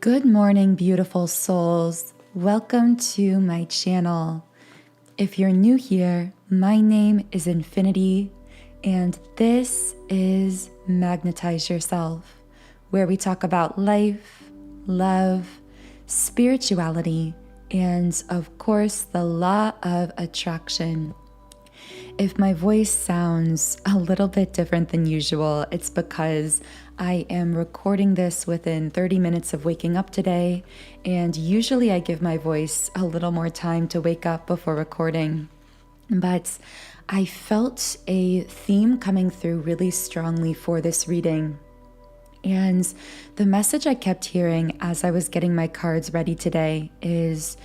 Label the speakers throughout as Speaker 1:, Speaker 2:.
Speaker 1: Good morning, beautiful souls. Welcome to my channel. If you're new here, my name is Infinity, and this is Magnetize Yourself, where we talk about life, love, spirituality, and of course, the law of attraction. If my voice sounds a little bit different than usual, it's because I am recording this within 30 minutes of waking up today, and usually I give my voice a little more time to wake up before recording. But I felt a theme coming through really strongly for this reading. And the message I kept hearing as I was getting my cards ready today is,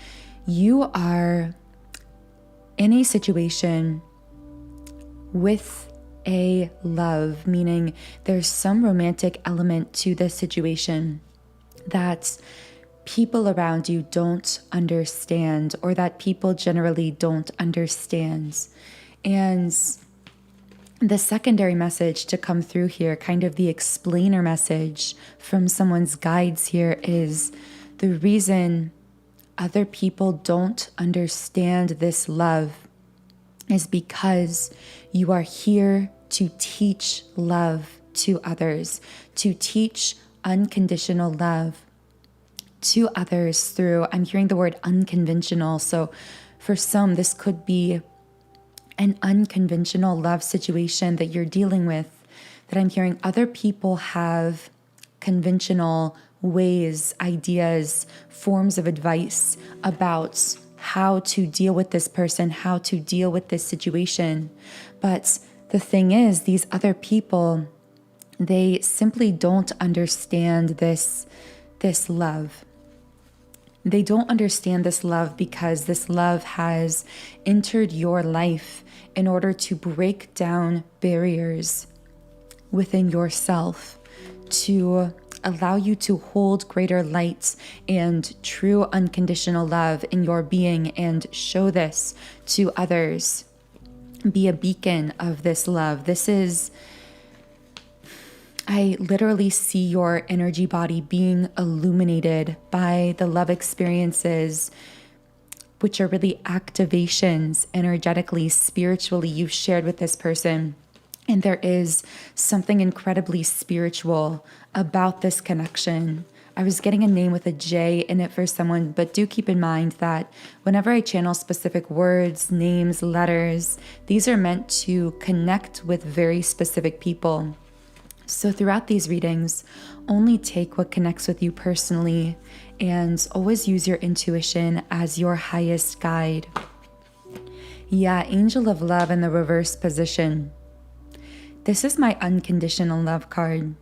Speaker 1: you are in a situation with a love, meaning there's some romantic element to this situation that people around you don't understand, or that people generally don't understand. And the secondary message to come through here, kind of the explainer message from someone's guides here, is the reason other people don't understand this love is because you are here to teach love to others, to teach unconditional love to others through, I'm hearing the word unconventional. So for some, this could be an unconventional love situation that you're dealing with, that I'm hearing other people have conventional ways, ideas, forms of advice about how to deal with this person, how to deal with this situation. But the thing is, these other people, they simply don't understand this love. They don't understand this love because this love has entered your life in order to break down barriers within yourself, to allow you to hold greater light and true unconditional love in your being and show this to others. Be a beacon of this love. I literally see your energy body being illuminated by the love experiences, which are really activations energetically, spiritually you've shared with this person. And there is something incredibly spiritual about this connection. I was getting a name with a J in it for someone, but do keep in mind that whenever I channel specific words, names, letters, these are meant to connect with very specific people. So throughout these readings, only take what connects with you personally, and always use your intuition as your highest guide. Yeah, Angel of Love in the reverse position. This is my unconditional love card.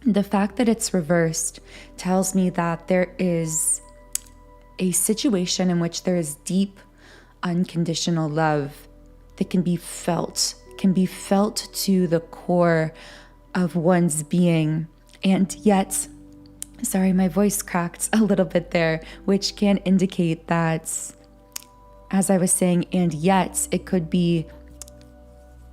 Speaker 1: The fact that it's reversed tells me that there is a situation in which there is deep unconditional love that can be felt to the core of one's being. And yet, sorry, my voice cracked a little bit there, which can indicate that, as I was saying, and yet it could be,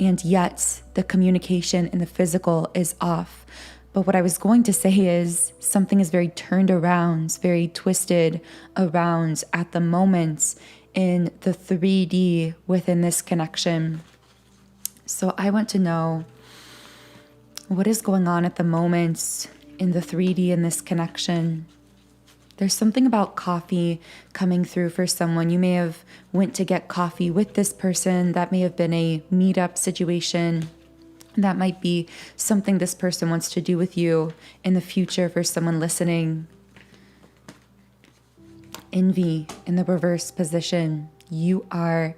Speaker 1: and yet the communication in the physical is off. But what I was going to say is something is very turned around, very twisted around at the moment in the 3D within this connection. So I want to know, what is going on at the moment in the 3D in this connection? There's something about coffee coming through for someone. You may have went to get coffee with this person. That may have been a meetup situation. That might be something this person wants to do with you in the future for someone listening. Envy in the reverse position. You are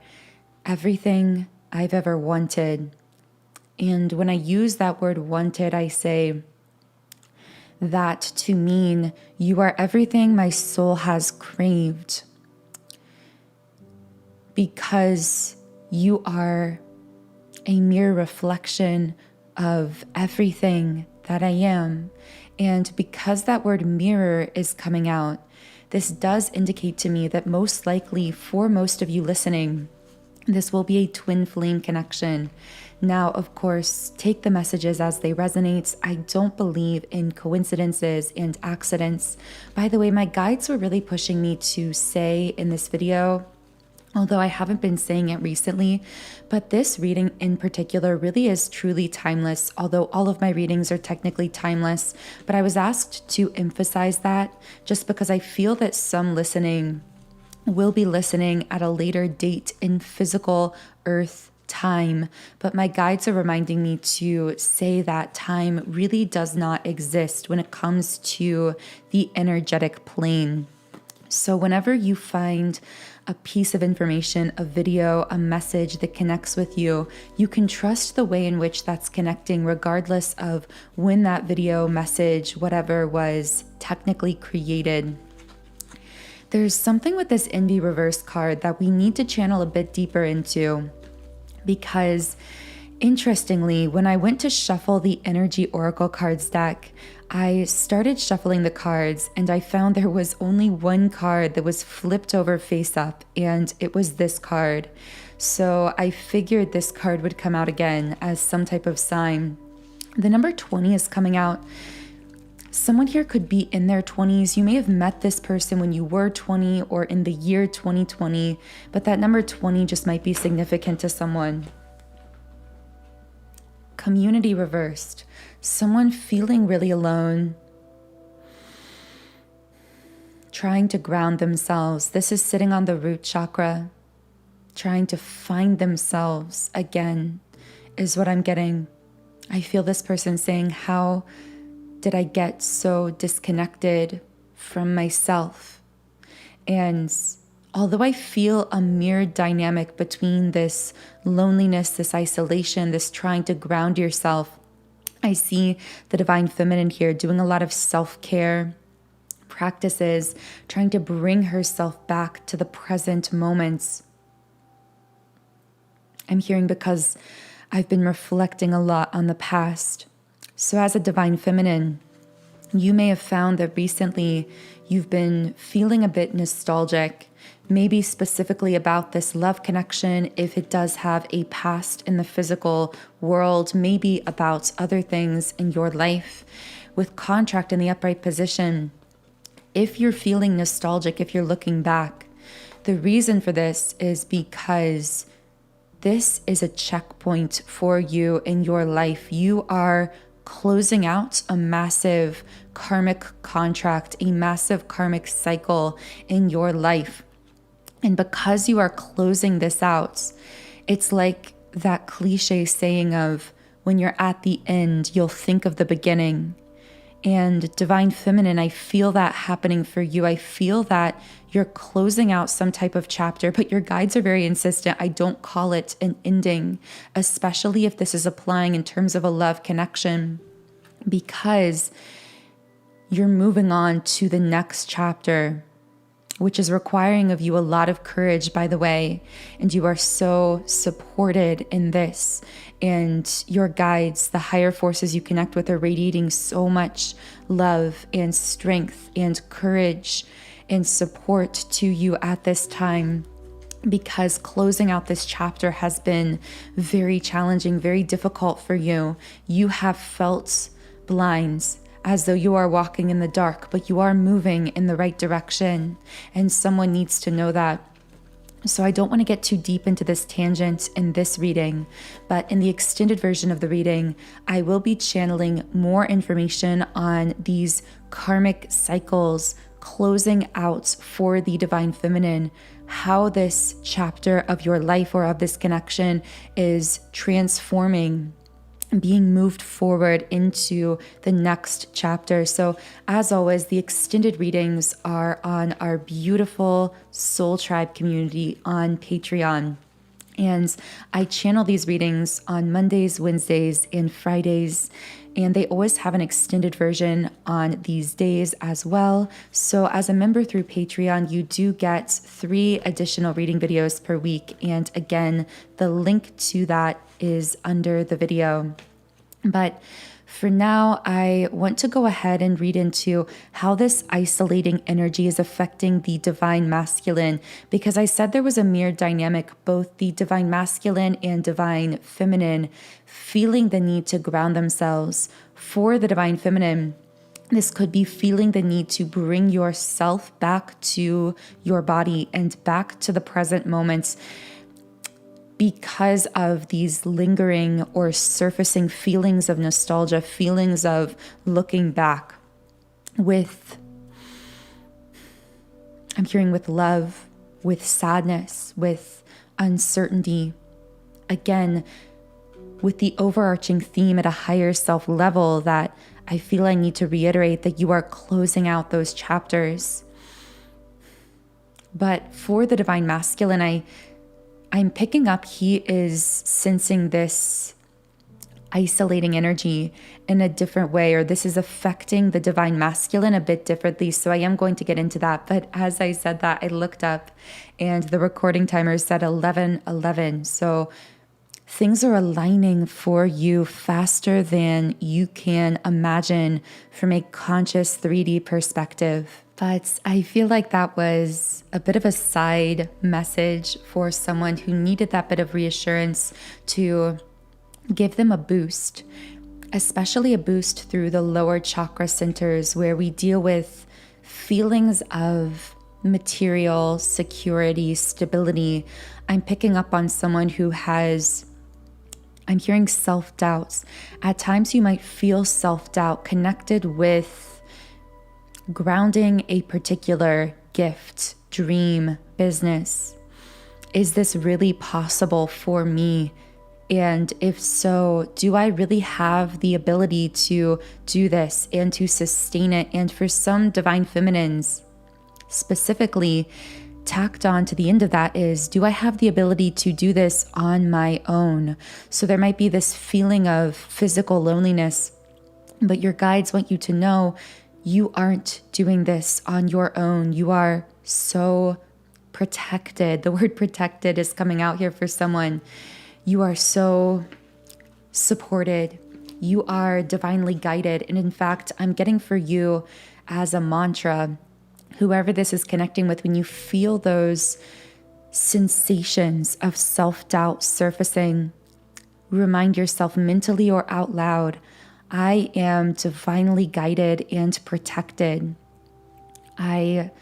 Speaker 1: everything I've ever wanted. And when I use that word wanted, I say that to mean you are everything my soul has craved, because you are a mere reflection of everything that I am. And because that word mirror is coming out, this does indicate to me that most likely for most of you listening, This will be a twin flame connection. Now, of course, take the messages as they resonate. I don't believe in coincidences and accidents. By the way, my guides were really pushing me to say in this video, although I haven't been saying it recently, but this reading in particular really is truly timeless, although all of my readings are technically timeless. But I was asked to emphasize that just because I feel that some listening will be listening at a later date in physical earth time. But my guides are reminding me to say that time really does not exist when it comes to the energetic plane. So whenever you find a piece of information, a video, a message that connects with you, you can trust the way in which that's connecting, regardless of when that video, message, whatever was technically created. There's something with this Envy reverse card that we need to channel a bit deeper into, because interestingly, when I went to shuffle the Energy Oracle cards deck, I started shuffling the cards and I found there was only one card that was flipped over face up, and it was this card. So I figured this card would come out again as some type of sign. The number 20 is coming out. Someone here could be in their 20s. You may have met this person when you were 20 or in the year 2020, but that number 20 just might be significant to someone. Community reversed. Someone feeling really alone, trying to ground themselves. This is sitting on the root chakra, trying to find themselves again, is what I'm getting. I feel this person saying, how did I get so disconnected from myself? And although I feel a mirrored dynamic between this loneliness, this isolation, this trying to ground yourself, I see the divine feminine here doing a lot of self-care practices, trying to bring herself back to the present moments. I'm hearing because I've been reflecting a lot on the past. So as a divine feminine, you may have found that recently you've been feeling a bit nostalgic, maybe specifically about this love connection, if it does have a past in the physical world, maybe about other things in your life. With contract in the upright position, if you're feeling nostalgic, if you're looking back, the reason for this is because this is a checkpoint for you in your life. You are closing out a massive karmic contract, a massive karmic cycle in your life. And because you are closing this out, it's like that cliche saying of, when you're at the end, you'll think of the beginning. And divine feminine, I feel that happening for you. I feel that you're closing out some type of chapter, but your guides are very insistent. I don't call it an ending, especially if this is applying in terms of a love connection, because you're moving on to the next chapter, which is requiring of you a lot of courage, by the way. And you are so supported in this. And your guides, the higher forces you connect with, are radiating so much love and strength and courage and support to you at this time, because closing out this chapter has been very challenging, very difficult for you. You have felt blind, as though you are walking in the dark, but you are moving in the right direction, and someone needs to know that. So I don't want to get too deep into this tangent in this reading, but in the extended version of the reading, I will be channeling more information on these karmic cycles closing out for the divine feminine, how this chapter of your life or of this connection is transforming, being moved forward into the next chapter. So as always, the extended readings are on our beautiful Soul Tribe community on Patreon. And I channel these readings on Mondays, Wednesdays, and Fridays. And they always have an extended version on these days as well. So as a member through Patreon, you do get 3 additional reading videos per week. And again, the link to that is under the video. But For now, I want to go ahead and read into how this isolating energy is affecting the divine masculine, because I said there was a mirror dynamic, both the divine masculine and divine feminine feeling the need to ground themselves. For the divine feminine, this could be feeling the need to bring yourself back to your body and back to the present moments, because of these lingering or surfacing feelings of nostalgia, feelings of looking back I'm hearing with love, with sadness, with uncertainty. Again, with the overarching theme at a higher self level that I feel I need to reiterate that you are closing out those chapters. But for the divine masculine, I'm picking up he is sensing this isolating energy in a different way, or this is affecting the divine masculine a bit differently. So I am going to get into that. But as I said that, I looked up and the recording timer said 11:11. So things are aligning for you faster than you can imagine from a conscious 3D perspective. But I feel like that was a bit of a side message for someone who needed that bit of reassurance to give them a boost, especially a boost through the lower chakra centers where we deal with feelings of material security, stability. I'm picking up on someone who I'm hearing self-doubts. At times you might feel self-doubt connected with grounding a particular gift, dream, business. Is this really possible for me? And if so, do I really have the ability to do this and to sustain it? And for some divine feminines, specifically, tacked on to the end of that is, do I have the ability to do this on my own? So there might be this feeling of physical loneliness, but your guides want you to know you aren't doing this on your own. You are so protected. The word protected is coming out here for someone. You are so supported. You are divinely guided. And in fact, I'm getting for you as a mantra, whoever this is connecting with, when you feel those sensations of self-doubt surfacing, remind yourself mentally or out loud, I am divinely guided and protected. I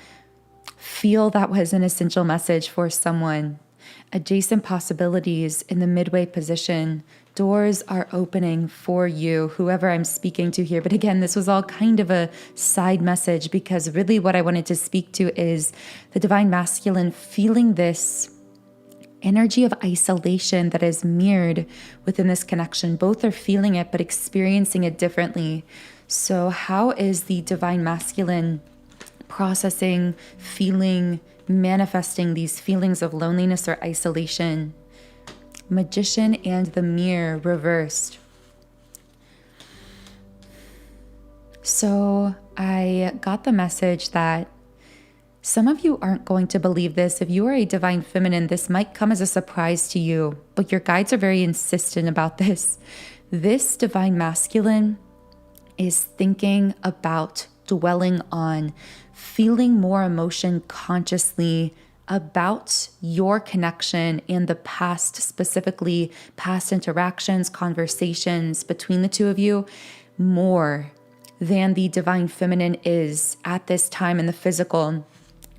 Speaker 1: feel that was an essential message for someone. Adjacent possibilities in the midway position. Doors are opening for you, whoever I'm speaking to here. But again, this was all kind of a side message, because really what I wanted to speak to is the divine masculine feeling this energy of isolation that is mirrored within this connection. Both are feeling it, but experiencing it differently. So how is the divine masculine processing, feeling, manifesting these feelings of loneliness or isolation? Magician and the mirror reversed. So I got the message that some of you aren't going to believe this. If you are a divine feminine, this might come as a surprise to you, but your guides are very insistent about this. This divine masculine is thinking about dwelling on, feeling more emotion consciously about your connection and the past, specifically past interactions, conversations between the two of you, more than the divine feminine is at this time in the physical.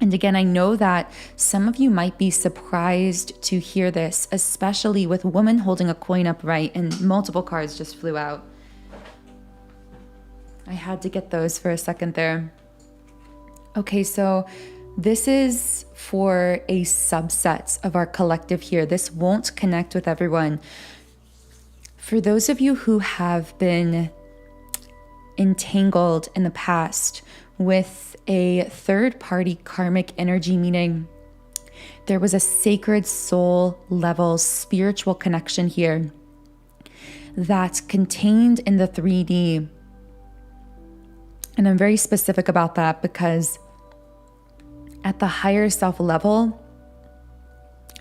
Speaker 1: And again, I know that some of you might be surprised to hear this, especially with woman holding a coin upright, and multiple cards just flew out. I had to get those for a second there. Okay, so this is for a subset of our collective here. This won't connect with everyone. For those of you who have been entangled in the past with a third-party karmic energy, meaning there was a sacred soul level spiritual connection here that's contained in the 3D. And I'm very specific about that because at the higher self level,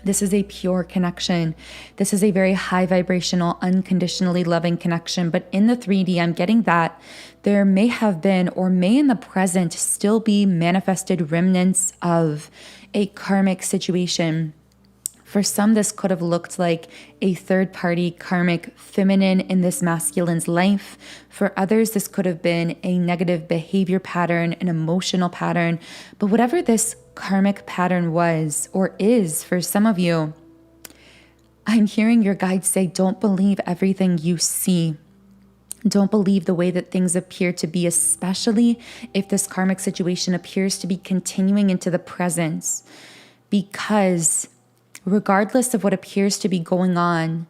Speaker 1: This is a pure connection. This is a very high vibrational, unconditionally loving connection. But in the 3D, I'm getting that there may have been, or may in the present still be, manifested remnants of a karmic situation. For some, this could have looked like a third-party karmic feminine in this masculine's life. For others, this could have been a negative behavior pattern, an emotional pattern. But whatever this karmic pattern was or is for some of you, I'm hearing your guides say, don't believe everything you see. Don't believe the way that things appear to be, especially if this karmic situation appears to be continuing into the present. Because regardless of what appears to be going on,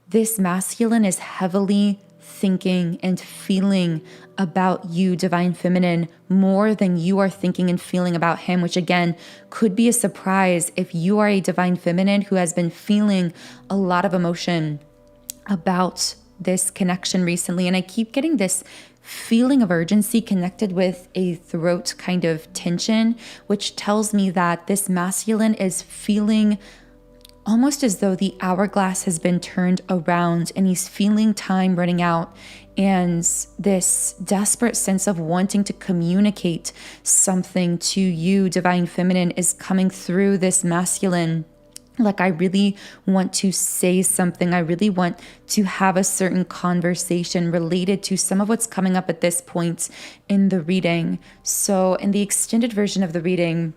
Speaker 1: this masculine is heavily thinking and feeling about you, Divine Feminine, more than you are thinking and feeling about him, which again could be a surprise if you are a Divine Feminine who has been feeling a lot of emotion about this connection recently. And I keep getting this feeling of urgency connected with a throat kind of tension, which tells me that this masculine is feeling almost as though the hourglass has been turned around and he's feeling time running out, and this desperate sense of wanting to communicate something to you, Divine Feminine, is coming through this masculine. Like, I really want to say something. I really want to have a certain conversation related to some of what's coming up at this point in the reading. So in the extended version of the reading,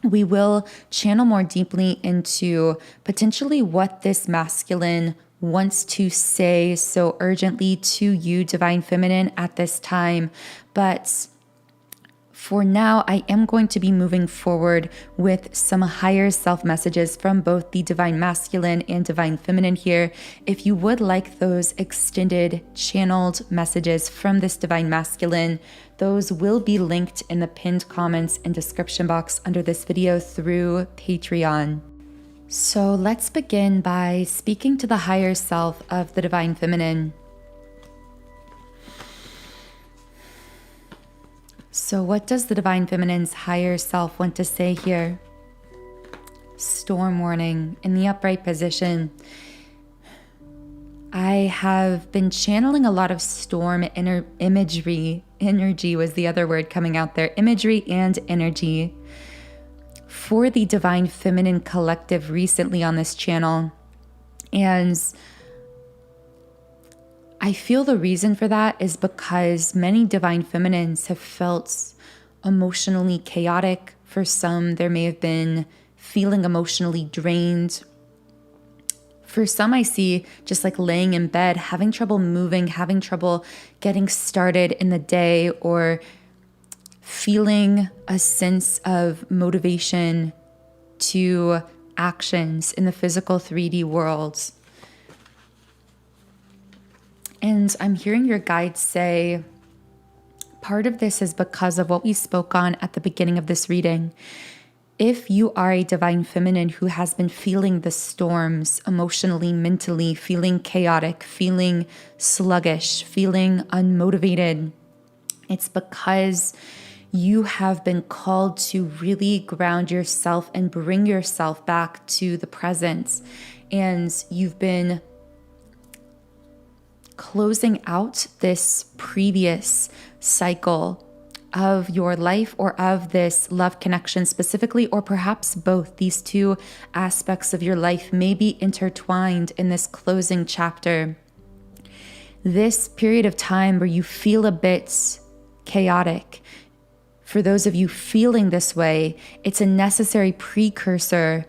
Speaker 1: we will channel more deeply into potentially what this masculine wants to say so urgently to you, Divine Feminine, at this time. But for now, I am going to be moving forward with some higher self messages from both the Divine Masculine and Divine Feminine here. If you would like those extended channeled messages from this Divine Masculine, those will be linked in the pinned comments and description box under this video through Patreon. So let's begin by speaking to the higher self of the Divine Feminine. So what does the Divine Feminine's higher self want to say here? Storm warning in the upright position. I have been channeling a lot of storm imagery. Energy was the other word coming out there. Imagery and energy for the Divine Feminine collective recently on this channel. And I feel the reason for that is because many Divine Feminines have felt emotionally chaotic. For some, there may have been feeling emotionally drained. For some, I see just like laying in bed, having trouble moving, having trouble getting started in the day, or feeling a sense of motivation to actions in the physical 3D world. And I'm hearing your guides say, part of this is because of what we spoke on at the beginning of this reading. If you are a Divine Feminine who has been feeling the storms emotionally, mentally, feeling chaotic, feeling sluggish, feeling unmotivated, it's because you have been called to really ground yourself and bring yourself back to the present. And you've been closing out this previous cycle of your life or of this love connection specifically, or perhaps both. These two aspects of your life may be intertwined in this closing chapter. This period of time where you feel a bit chaotic, for those of you feeling this way, it's a necessary precursor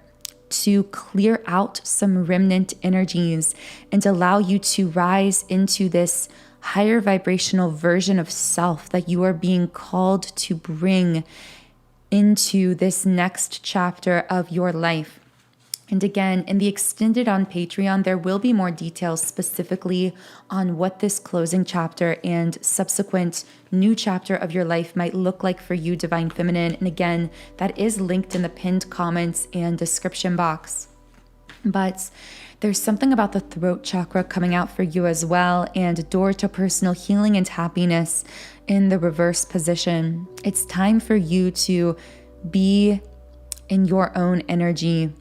Speaker 1: to clear out some remnant energies and allow you to rise into this higher vibrational version of self that you are being called to bring into this next chapter of your life. And again, in the extended on Patreon, there will be more details specifically on what this closing chapter and subsequent new chapter of your life might look like for you, Divine Feminine. And again, that is linked in the pinned comments and description box. But there's something about the throat chakra coming out for you as well, and a door to personal healing and happiness in the reverse position. It's time for you to be in your own energy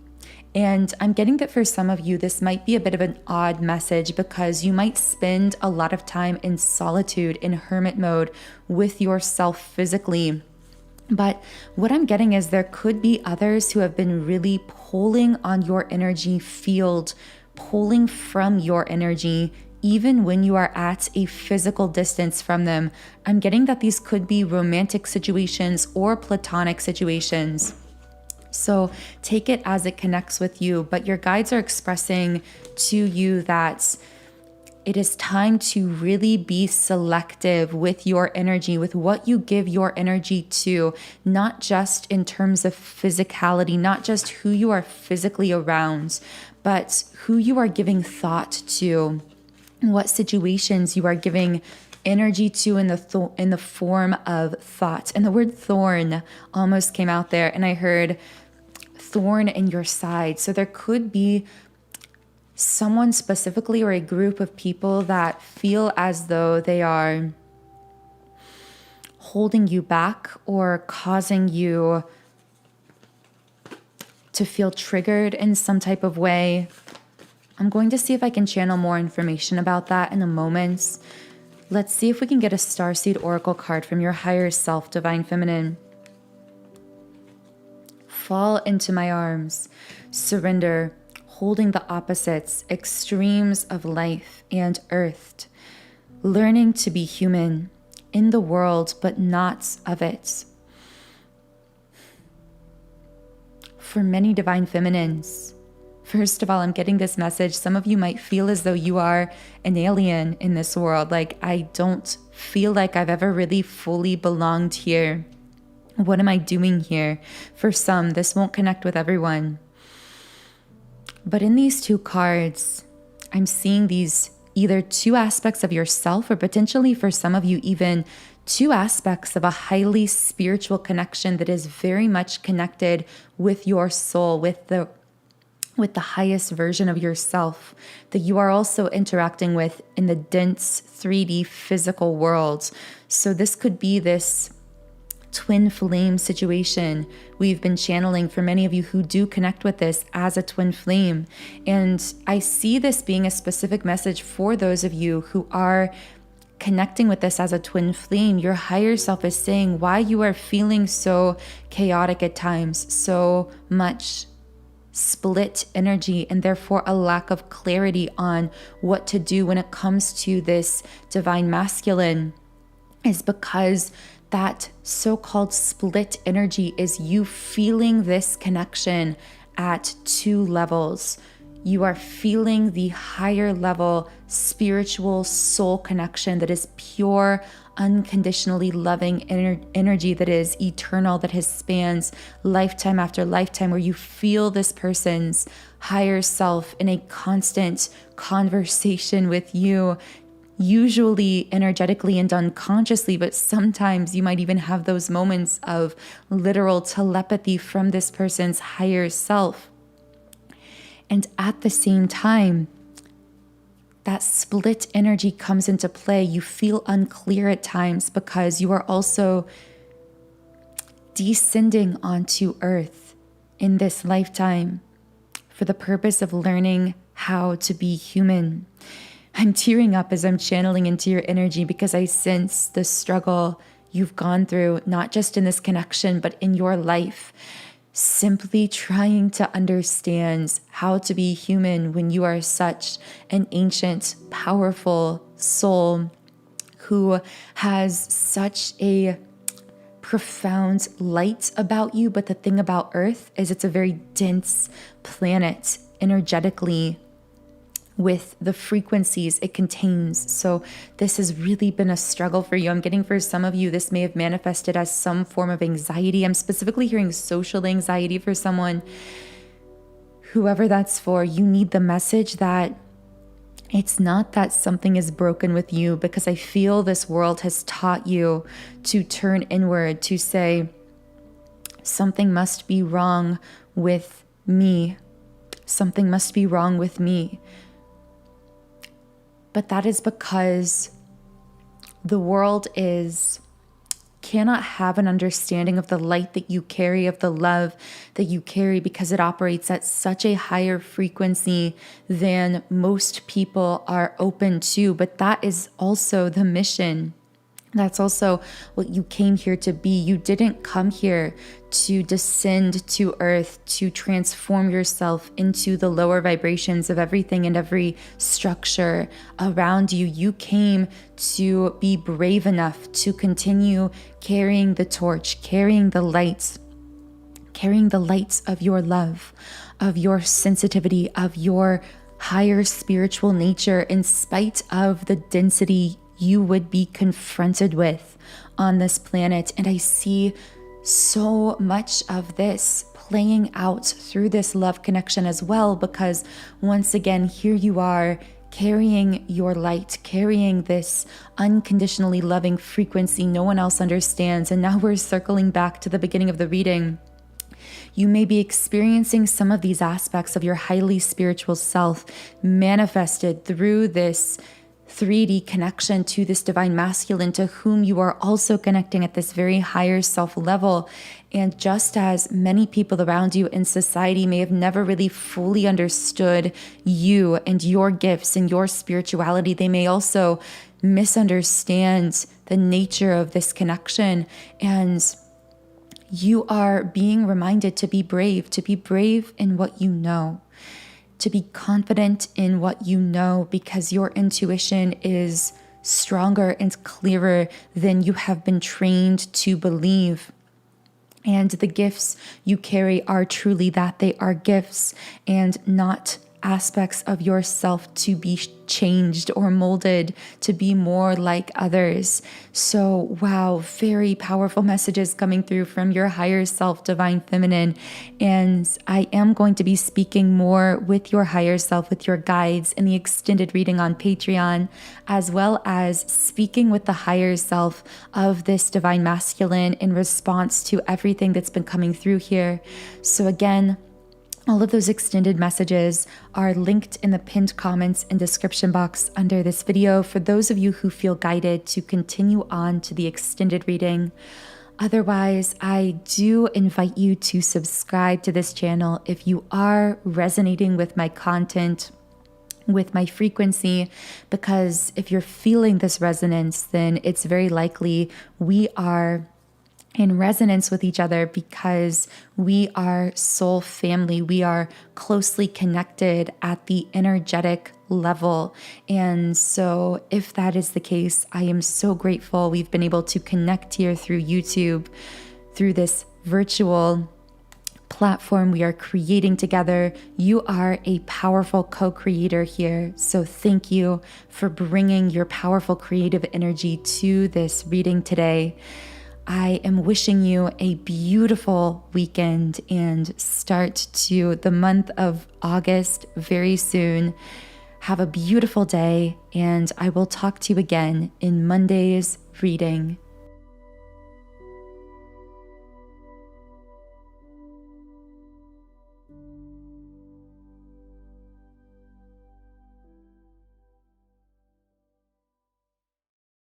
Speaker 1: And I'm getting that for some of you, this might be a bit of an odd message because you might spend a lot of time in solitude, in hermit mode with yourself physically. But what I'm getting is there could be others who have been really pulling on your energy field, pulling from your energy, even when you are at a physical distance from them. I'm getting that these could be romantic situations or platonic situations. So take it as it connects with you, but your guides are expressing to you that it is time to really be selective with your energy, with what you give your energy to, not just in terms of physicality, not just who you are physically around, but who you are giving thought to, what situations you are giving energy to in the form of thought. And the word thorn almost came out there, and I heard thorn in your side. So there could be someone specifically or a group of people that feel as though they are holding you back or causing you to feel triggered in some type of way. I'm going to see if I can channel more information about that in a moment. Let's see if we can get a starseed oracle card from your higher self, Divine Feminine. Fall into my arms, surrender, holding the opposites, extremes of life and earth, learning to be human in the world, but not of it. For many Divine Feminines, first of all, I'm getting this message. Some of you might feel as though you are an alien in this world. Like, I don't feel like I've ever really fully belonged here. What am I doing here? For some, this won't connect with everyone. But in these two cards, I'm seeing these either two aspects of yourself, or potentially for some of you, even two aspects of a highly spiritual connection that is very much connected with your soul, with the highest version of yourself that you are also interacting with in the dense 3D physical world. So this could be this twin flame situation we've been channeling for many of you who do connect with this as a twin flame. And I see this being a specific message for those of you who are connecting with this as a twin flame. Your higher self is saying why you are feeling so chaotic at times, so much split energy, and therefore a lack of clarity on what to do when it comes to this divine masculine, is because that so-called split energy is you feeling this connection at two levels. You are feeling the higher level spiritual soul connection that is pure, unconditionally loving energy that is eternal, that has spans lifetime after lifetime, where you feel this person's higher self in a constant conversation with you, usually energetically and unconsciously, but sometimes you might even have those moments of literal telepathy from this person's higher self. And at the same time, that split energy comes into play. You feel unclear at times because you are also descending onto earth in this lifetime for the purpose of learning how to be human. I'm tearing up as I'm channeling into your energy because I sense the struggle you've gone through, not just in this connection, but in your life. Simply trying to understand how to be human when you are such an ancient, powerful soul who has such a profound light about you. But the thing about Earth is it's a very dense planet energetically, with the frequencies it contains. So this has really been a struggle for you. I'm getting for some of you, this may have manifested as some form of anxiety. I'm specifically hearing social anxiety for someone. Whoever that's for, you need the message that it's not that something is broken with you, because I feel this world has taught you to turn inward, to say, something must be wrong with me. Something must be wrong with me. But that is because the world is cannot have an understanding of the light that you carry, of the love that you carry, because it operates at such a higher frequency than most people are open to. But that is also the mission. That's also what you came here to be. You didn't come here to descend to earth, to transform yourself into the lower vibrations of everything and every structure around you. You came to be brave enough to continue carrying the torch, carrying the lights of your love, of your sensitivity, of your higher spiritual nature, in spite of the density you would be confronted with on this planet. And I see so much of this playing out through this love connection as well, because once again, here you are carrying your light, carrying this unconditionally loving frequency no one else understands. And now we're circling back to the beginning of the reading. You may be experiencing some of these aspects of your highly spiritual self manifested through this 3D connection to this divine masculine, to whom you are also connecting at this very higher self level. And just as many people around you in society may have never really fully understood you and your gifts and your spirituality, they may also misunderstand the nature of this connection. And you are being reminded to be brave in what you know, to be confident in what you know, because your intuition is stronger and clearer than you have been trained to believe. And the gifts you carry are truly that. They are gifts and not aspects of yourself to be changed or molded to be more like others. So, wow, very powerful messages coming through from your higher self, divine feminine. And I am going to be speaking more with your higher self, with your guides in the extended reading on Patreon, as well as speaking with the higher self of this divine masculine in response to everything that's been coming through here. So again, all of those extended messages are linked in the pinned comments and description box under this video for those of you who feel guided to continue on to the extended reading. Otherwise, I do invite you to subscribe to this channel if you are resonating with my content, with my frequency, because if you're feeling this resonance, then it's very likely we are in resonance with each other, because we are soul family. We are closely connected at the energetic level. And so if that is the case, I am so grateful we've been able to connect here through YouTube, through this virtual platform we are creating together. You are a powerful co-creator here. So thank you for bringing your powerful creative energy to this reading today. I am wishing you a beautiful weekend and start to the month of August very soon. Have a beautiful day, and I will talk to you again in Monday's reading.